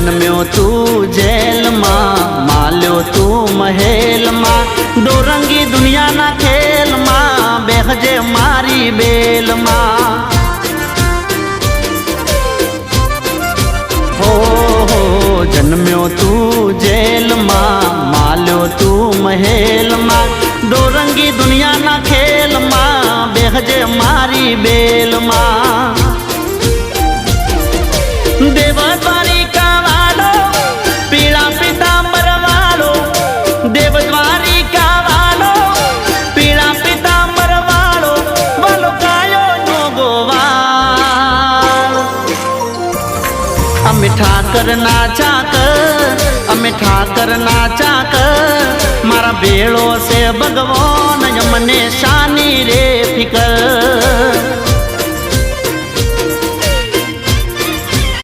जन्म्यो तू जेल मां, माल्यो तू महल मां, दो रंगी दुनिया ना खेल मां, बेहजे मारी बेल मां। हो जन्म्यो तू जेल मां, माल्यो तू महल मां, दो रंगी दुनिया ना खेल मां, बेहजे मारी बेल मां। देवद्वारिका वालो पीड़ा पीतांबर वालो, देवद्वारिका वालो पीड़ा पीतांबर वालो, बोलो कायो नो गोवाल। अमे ठाकर नाचा कर, अमे ठाकर नाचा कर, मारा बेड़ो से भगवान यमने शानी रे फिकर।